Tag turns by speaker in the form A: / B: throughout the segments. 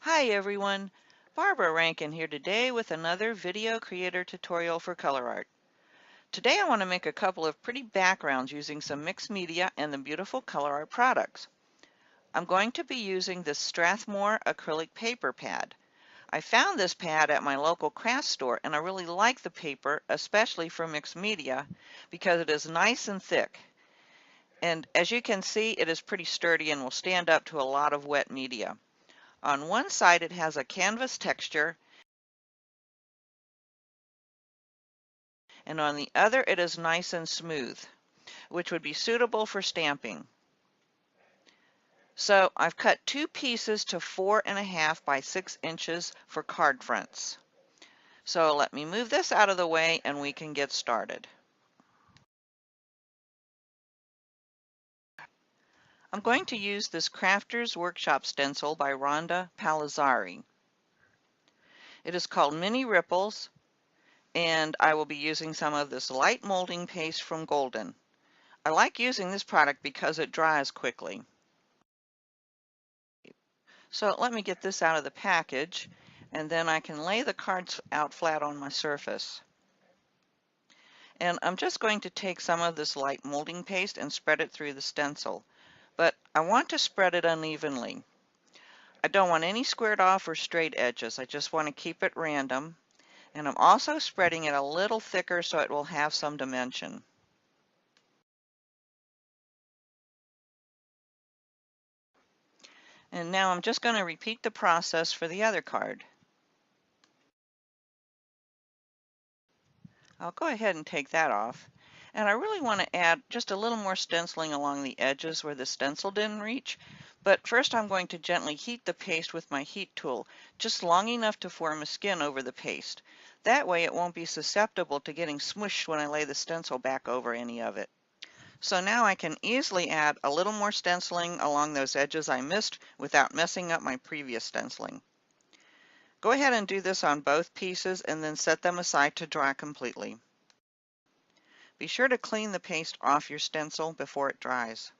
A: Hi everyone, Barbara Rankin here today with another video creator tutorial for ColourArte. Today I want to make a couple of pretty backgrounds using some mixed media and the beautiful ColourArte products. I'm going to be using this Strathmore acrylic paper pad. I found this pad at my local craft store and I really like the paper, especially for mixed media, because it is nice and thick. And as you can see, it is pretty sturdy and will stand up to a lot of wet media. On one side it has a canvas texture, and on the other it is nice and smooth, which would be suitable for stamping. So I've cut two pieces to 4.5 by 6 inches for card fronts. So let me move this out of the way and we can get started. I'm going to use this Crafter's Workshop stencil by Rhonda Palazzari. It is called Mini Ripples, and I will be using some of this light molding paste from Golden. I like using this product because it dries quickly. So let me get this out of the package, and then I can lay the cards out flat on my surface. And I'm just going to take some of this light molding paste and spread it through the stencil. But I want to spread it unevenly. I don't want any squared off or straight edges. I just want to keep it random. And I'm also spreading it a little thicker so it will have some dimension. And now I'm just going to repeat the process for the other card. I'll go ahead and take that off. And I really want to add just a little more stenciling along the edges where the stencil didn't reach. But first I'm going to gently heat the paste with my heat tool, just long enough to form a skin over the paste. That way it won't be susceptible to getting smushed when I lay the stencil back over any of it. So now I can easily add a little more stenciling along those edges I missed without messing up my previous stenciling. Go ahead and do this on both pieces and then set them aside to dry completely. Be sure to clean the paste off your stencil before it dries.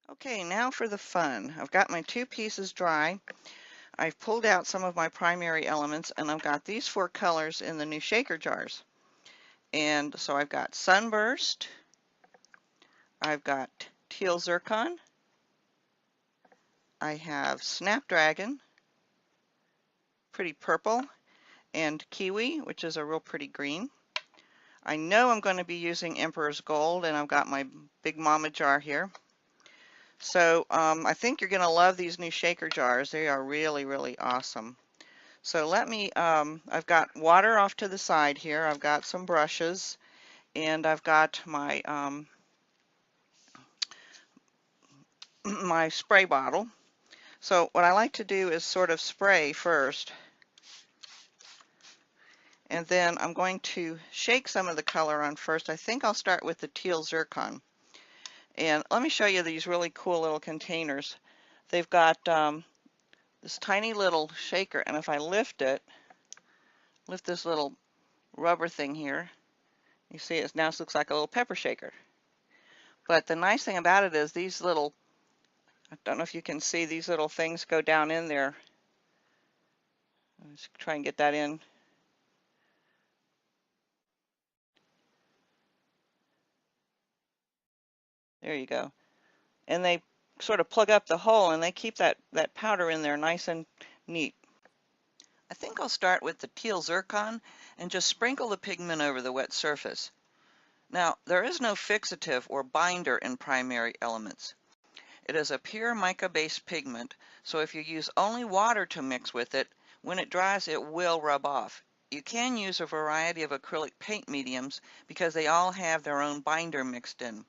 A: Okay, now for the fun. I've got my two pieces dry. I've pulled out some of my primary elements and I've got these four colors in the new shaker jars. And so I've got Sunburst, I've got Teal Zircon, I have Snapdragon, pretty purple, and Kiwi, which is a real pretty green. I know I'm going to be using Emperor's Gold, and I've got my Big Mama jar here. So I think you're going to love these new shaker jars. They are really, really awesome. So let me, I've got water off to the side here. I've got some brushes, and I've got my my spray bottle. So what I like to do is sort of spray first, and then I'm going to shake some of the color on first. I think I'll start with the Teal Zircon. And let me show you these really cool little containers. They've got this tiny little shaker, and if I lift it, lift this little rubber thing here, you see it now looks like a little pepper shaker. But the nice thing about it is these little, I don't know if you can see, these little things go down in there. Let's try and get that in. There you go. And they sort of plug up the hole and they keep that powder in there nice and neat. I think I'll start with the Teal Zircon and just sprinkle the pigment over the wet surface. Now, there is no fixative or binder in primary elements. It is a pure mica-based pigment, so if you use only water to mix with it, when it dries it will rub off. You can use a variety of acrylic paint mediums because they all have their own binder mixed in.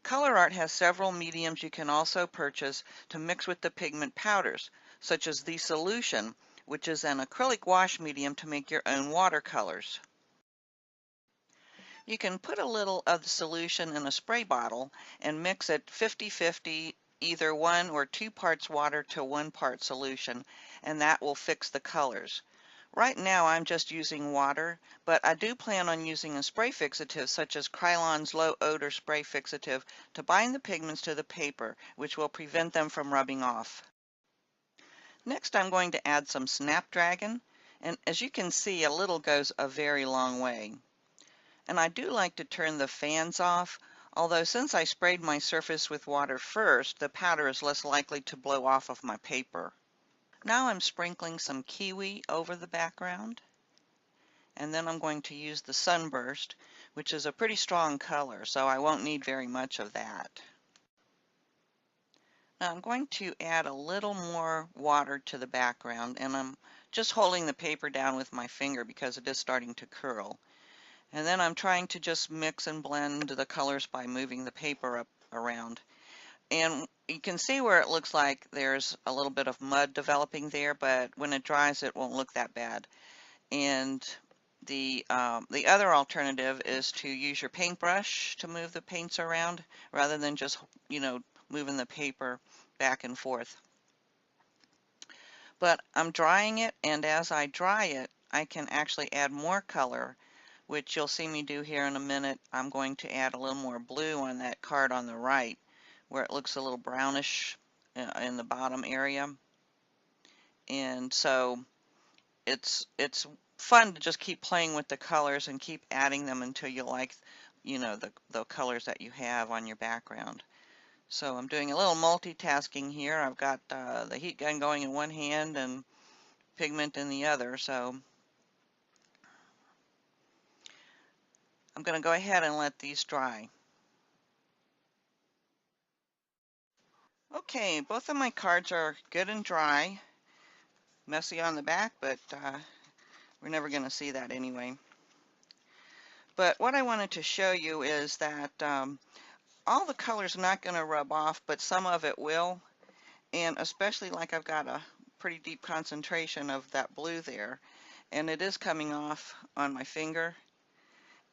A: ColourArte has several mediums you can also purchase to mix with the pigment powders, such as the Solution, which is an acrylic wash medium to make your own watercolors. You can put a little of the solution in a spray bottle and mix it 50-50, either 1 or 2 parts water to 1 part solution, and that will fix the colors. Right now I'm just using water, but I do plan on using a spray fixative such as Krylon's low odor spray fixative to bind the pigments to the paper, which will prevent them from rubbing off. Next, I'm going to add some Snapdragon, and as you can see, a little goes a very long way. And I do like to turn the fans off, although since I sprayed my surface with water first, the powder is less likely to blow off of my paper. Now I'm sprinkling some Kiwi over the background, and then I'm going to use the Sunburst, which is a pretty strong color, so I won't need very much of that. Now I'm going to add a little more water to the background, and I'm just holding the paper down with my finger because it is starting to curl. And then I'm trying to just mix and blend the colors by moving the paper up around. And you can see where it looks like there's a little bit of mud developing there, but when it dries it won't look that bad. And the other alternative is to use your paintbrush to move the paints around rather than just, moving the paper back and forth. But I'm drying it, and as I dry it, I can actually add more color, which you'll see me do here in a minute. I'm going to add a little more blue on that card on the right, where it looks a little brownish in the bottom area. And so it's fun to just keep playing with the colors and keep adding them until you like, the colors that you have on your background. So I'm doing a little multitasking here. I've got the heat gun going in one hand and pigment in the other. So I'm going to go ahead and let these dry. Okay, both of my cards are good and dry. Messy on the back, but we're never going to see that anyway. But what I wanted to show you is that all the color's not going to rub off, but some of it will. And especially like I've got a pretty deep concentration of that blue there. And it is coming off on my finger.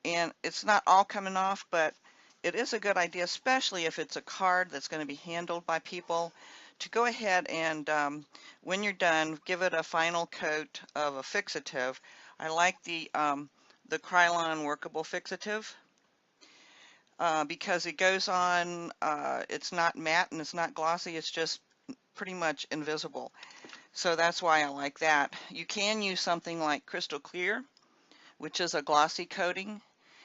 A: And it's not all coming off, but it is a good idea, especially if it's a card that's going to be handled by people, to go ahead and when you're done, give it a final coat of a fixative. I like the Krylon Workable Fixatif because it goes on, it's not matte and it's not glossy, it's just pretty much invisible. So that's why I like that. You can use something like Crystal Clear, which is a glossy coating.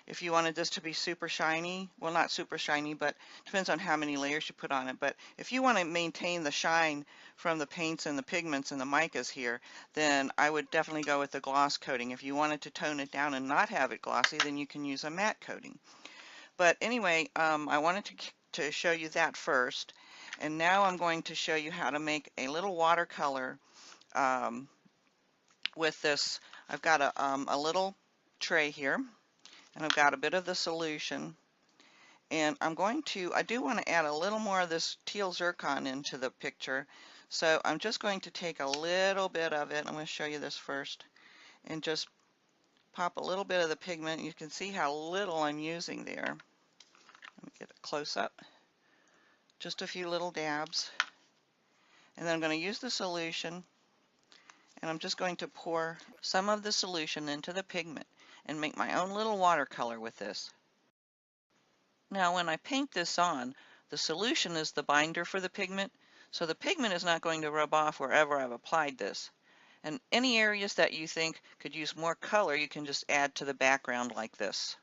A: If you wanted this to be super shiny, well, not super shiny, but depends on how many layers you put on it. But if you want to maintain the shine from the paints and the pigments and the micas here, then I would definitely go with the gloss coating. If you wanted to tone it down and not have it glossy, then you can use a matte coating. But anyway, I wanted to show you that first. And now I'm going to show you how to make a little watercolor with this. I've got a little tray here. And I've got a bit of the solution, and I do want to add a little more of this Teal Zircon into the picture, so I'm just going to take a little bit of it. I'm going to show you this first, and just pop a little bit of the pigment. You can see how little I'm using there. Let me get it close up. Just a few little dabs, and then I'm going to use the solution, and I'm just going to pour some of the solution into the pigment and make my own little watercolor with this. Now when I paint this on, the solution is the binder for the pigment, so the pigment is not going to rub off wherever I've applied this. And any areas that you think could use more color, you can just add to the background like this.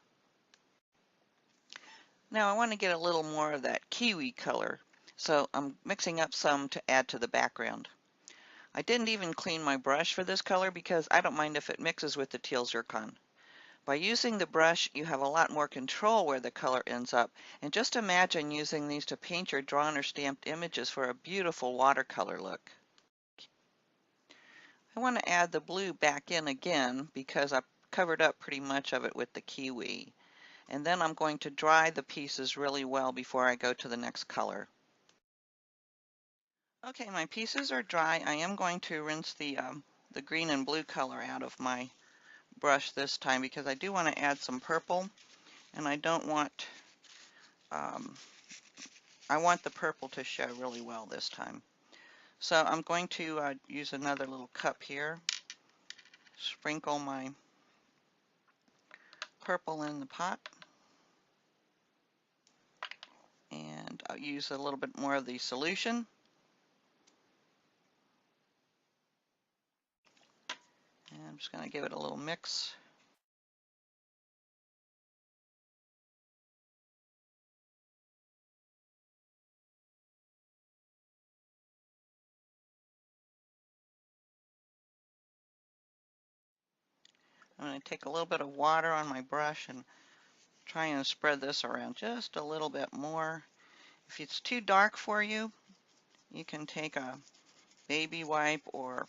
A: Now I want to get a little more of that kiwi color, so I'm mixing up some to add to the background. I didn't even clean my brush for this color because I don't mind if it mixes with the teal zircon. By using the brush, you have a lot more control where the color ends up, and just imagine using these to paint your drawn or stamped images for a beautiful watercolor look. I want to add the blue back in again because I've covered up pretty much of it with the kiwi. And then I'm going to dry the pieces really well before I go to the next color. Okay, my pieces are dry. I am going to rinse the green and blue color out of my brush this time because I do want to add some purple, and I don't want I want the purple to show really well this time. So I'm going to use another little cup here, sprinkle my purple in the pot, and I'll use a little bit more of the solution. I'm just going to give it a little mix. I'm going to take a little bit of water on my brush and try and spread this around just a little bit more. If it's too dark for you, you can take a baby wipe or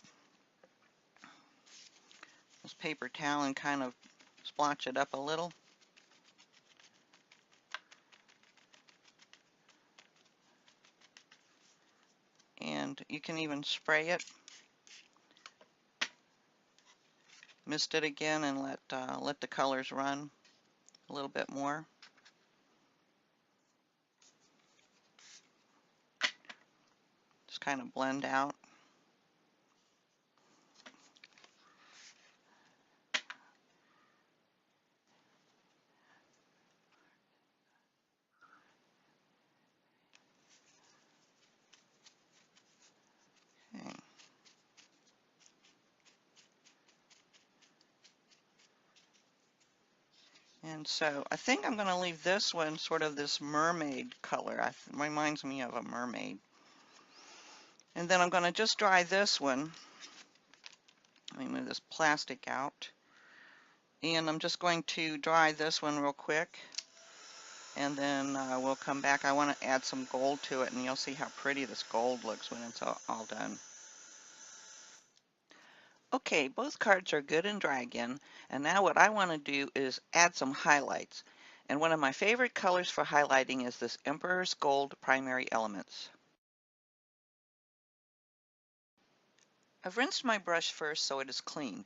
A: this paper towel and kind of splotch it up a little. And you can even spray it, mist it again, and let the colors run a little bit more. Just kind of blend out. Okay. And so I think I'm going to leave this one sort of this mermaid color. It reminds me of a mermaid. And then I'm going to just dry this one. Let me move this plastic out. And I'm just going to dry this one real quick. And then we'll come back. I want to add some gold to it, and you'll see how pretty this gold looks when it's all done. Okay, both cards are good and dry again, and now what I want to do is add some highlights. And one of my favorite colors for highlighting is this Emperor's Gold Primary Elements. I've rinsed my brush first so it is clean.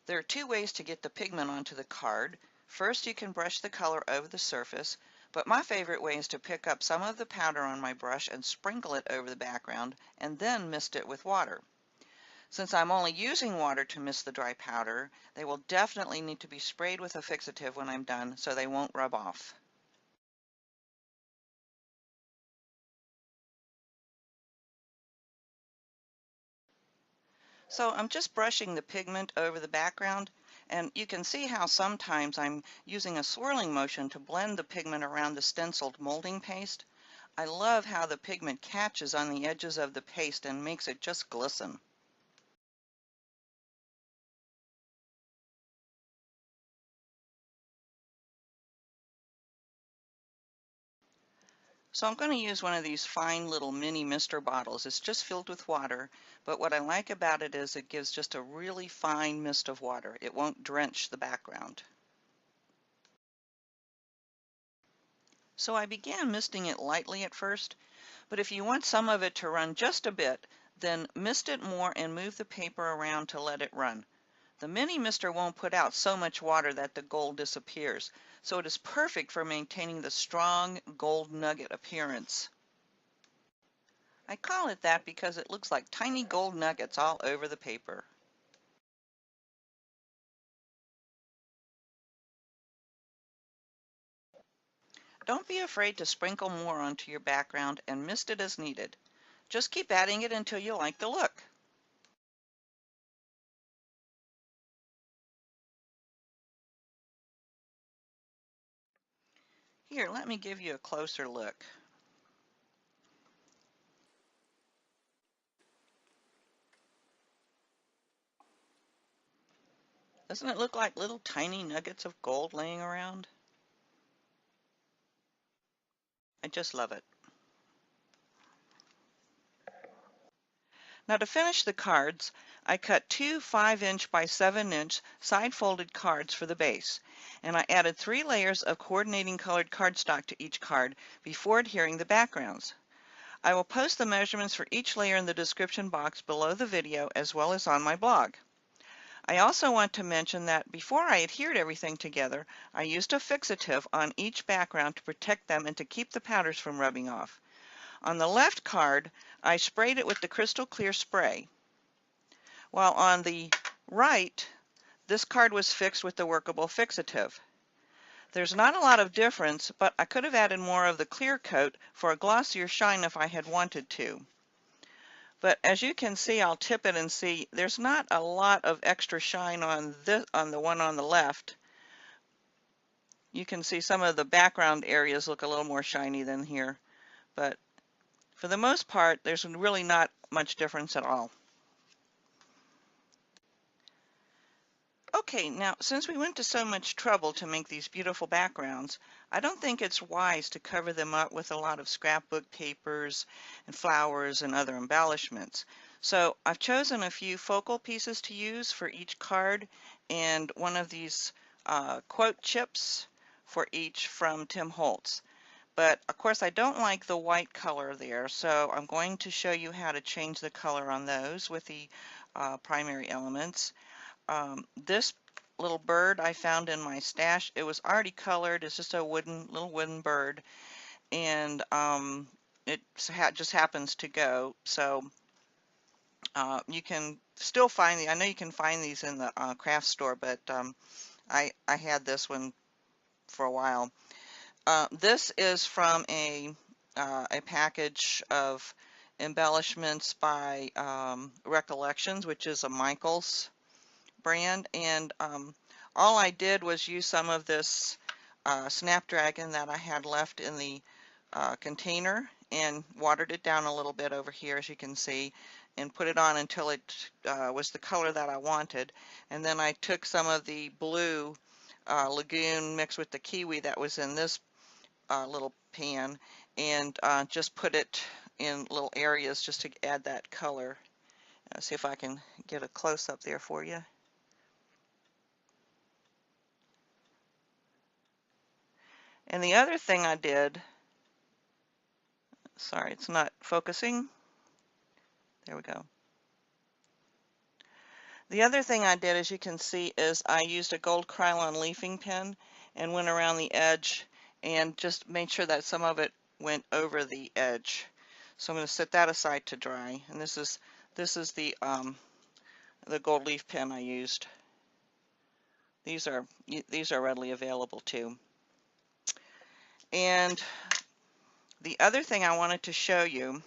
A: There are two ways to get the pigment onto the card. First, you can brush the color over the surface, but my favorite way is to pick up some of the powder on my brush and sprinkle it over the background, and then mist it with water. Since I'm only using water to mist the dry powder, they will definitely need to be sprayed with a fixative when I'm done so they won't rub off. So I'm just brushing the pigment over the background, and you can see how sometimes I'm using a swirling motion to blend the pigment around the stenciled molding paste. I love how the pigment catches on the edges of the paste and makes it just glisten. So I'm going to use one of these fine little mini mister bottles. It's just filled with water, but what I like about it is it gives just a really fine mist of water. It won't drench the background. So I began misting it lightly at first, but if you want some of it to run just a bit, then mist it more and move the paper around to let it run. The mini mister won't put out so much water that the gold disappears, so it is perfect for maintaining the strong gold nugget appearance. I call it that because it looks like tiny gold nuggets all over the paper. Don't be afraid to sprinkle more onto your background and mist it as needed. Just keep adding it until you like the look. Here, let me give you a closer look. Doesn't it look like little tiny nuggets of gold laying around? I just love it. Now to finish the cards, I cut two 5" by 7" side-folded cards for the base, and I added 3 layers of coordinating colored cardstock to each card before adhering the backgrounds. I will post the measurements for each layer in the description box below the video as well as on my blog. I also want to mention that before I adhered everything together, I used a fixative on each background to protect them and to keep the powders from rubbing off. On the left card, I sprayed it with the crystal clear spray, while on the right, this card was fixed with the workable fixative. There's not a lot of difference, but I could have added more of the clear coat for a glossier shine if I had wanted to. But as you can see, I'll tip it and see there's not a lot of extra shine on this, on the one on the left. You can see some of the background areas look a little more shiny than here, but for the most part, there's really not much difference at all. Okay, now since we went to so much trouble to make these beautiful backgrounds, I don't think it's wise to cover them up with a lot of scrapbook papers and flowers and other embellishments. So I've chosen a few focal pieces to use for each card and one of these quote chips for each from Tim Holtz. But of course I don't like the white color there, so I'm going to show you how to change the color on those with the primary elements. This little bird I found in my stash, it was already colored. It's just a little wooden bird, and it just happens to go. So you can still find I know you can find these in the craft store, but I had this one for a while. This is from a package of embellishments by Recollections, which is a Michaels brand, and all I did was use some of this Snapdragon that I had left in the container and watered it down a little bit over here, as you can see, and put it on until it was the color that I wanted. And then I took some of the blue Lagoon mixed with the Kiwi that was in this little pan and just put it in little areas just to add that color. Let's see if I can get a close-up there for you. And the other thing I did, sorry, it's not focusing. There we go. The other thing I did, as you can see, is I used a gold Krylon leafing pen and went around the edge and just made sure that some of it went over the edge. So I'm going to set that aside to dry. And this is the gold leaf pen I used. These are readily available too. And the other thing I wanted to show you,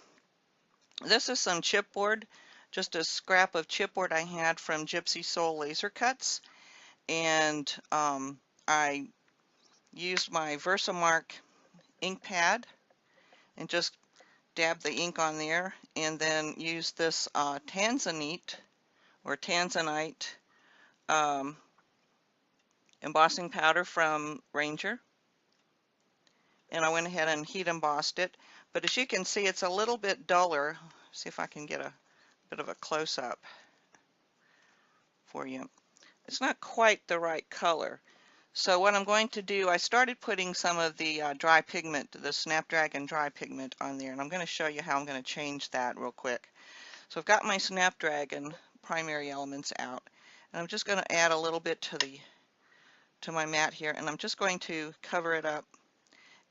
A: this is some chipboard, just a scrap of chipboard I had from Gypsy Soul Laser Cuts, and I used my Versamark ink pad and just dabbed the ink on there, and then used this Tanzanite embossing powder from Ranger, and I went ahead and heat embossed it. But as you can see, it's a little bit duller. See if I can get a bit of a close-up for you. It's not quite the right color. So what I'm going to do, I started putting some of the dry pigment, the Snapdragon dry pigment on there, and I'm going to show you how I'm going to change that real quick. So I've got my Snapdragon primary elements out, and I'm just going to add a little bit to my mat here, and I'm just going to cover it up.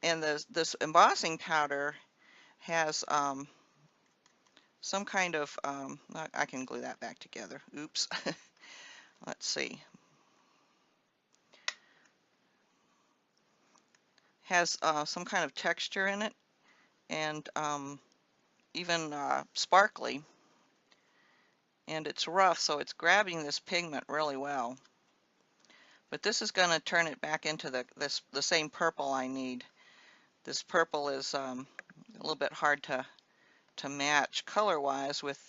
A: And this embossing powder has some kind of, I can glue that back together. Oops. Let's see. Has some kind of texture in it, and even sparkly. And it's rough, so it's grabbing this pigment really well. But this is going to turn it back into the same purple I need. This purple is a little bit hard to match color-wise with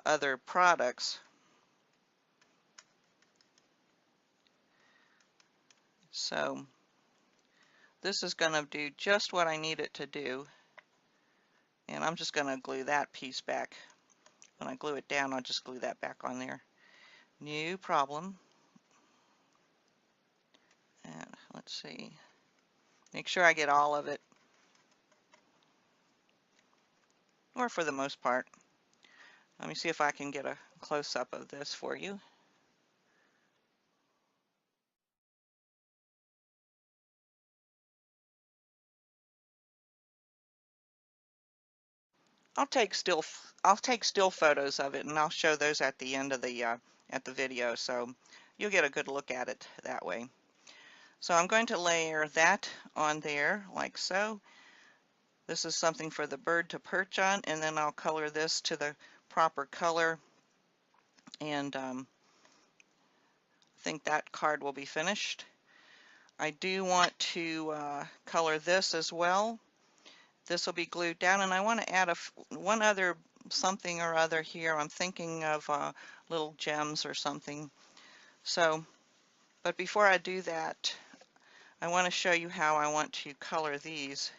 A: other products. So this is going to do just what I need it to do, and I'm just going to glue that piece back. When I glue it down, I'll just glue that back on there. No problem. And let's see. Make sure I get all of it, or for the most part. Let me see if I can get a close-up of this for you. I'll take still photos of it, and I'll show those at the end of the video, so you'll get a good look at it that way. So I'm going to layer that on there like so. This is something for the bird to perch on, and then I'll color this to the proper color, and I think that card will be finished. I do want to color this as well. This will be glued down, and I want to add one other something or other here. I'm thinking of little gems or something. So, but before I do that, I want to show you how I want to color these.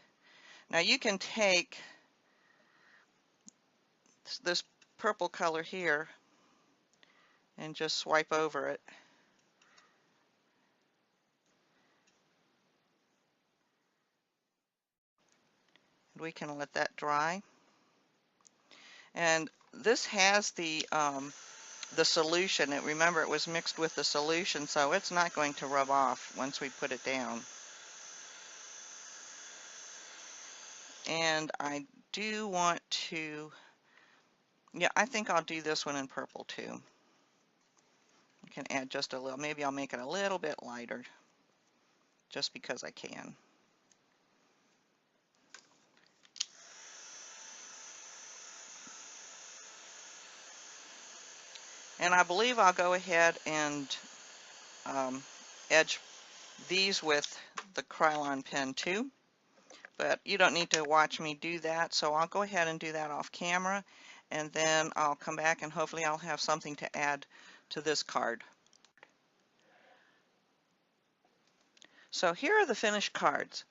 A: Now you can take this purple color here and just swipe over it. We can let that dry. And this has the solution. Remember, it was mixed with the solution, so it's not going to rub off once we put it down. And I do want to, yeah, I think I'll do this one in purple too. I can add just a little, maybe I'll make it a little bit lighter, just because I can. And I believe I'll go ahead and edge these with the Krylon pen too. But you don't need to watch me do that, so I'll go ahead and do that off camera, and then I'll come back and hopefully I'll have something to add to this card. So here are the finished cards.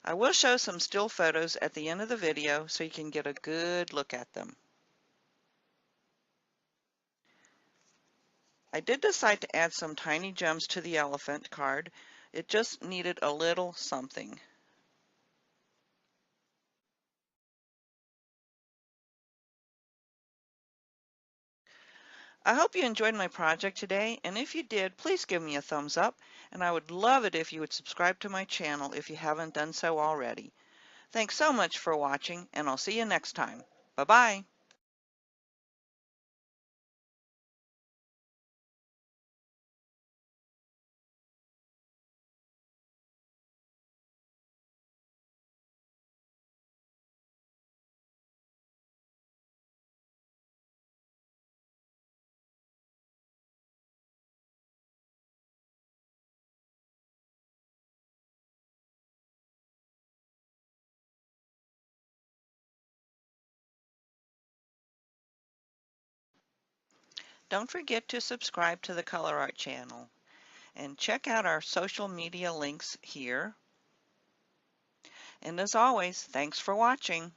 A: I will show some still photos at the end of the video so you can get a good look at them. I did decide to add some tiny gems to the elephant card. It just needed a little something. I hope you enjoyed my project today, and if you did, please give me a thumbs up, and I would love it if you would subscribe to my channel if you haven't done so already. Thanks so much for watching, and I'll see you next time. Bye-bye. Don't forget to subscribe to the ColourArte channel, and check out our social media links here. And as always, thanks for watching.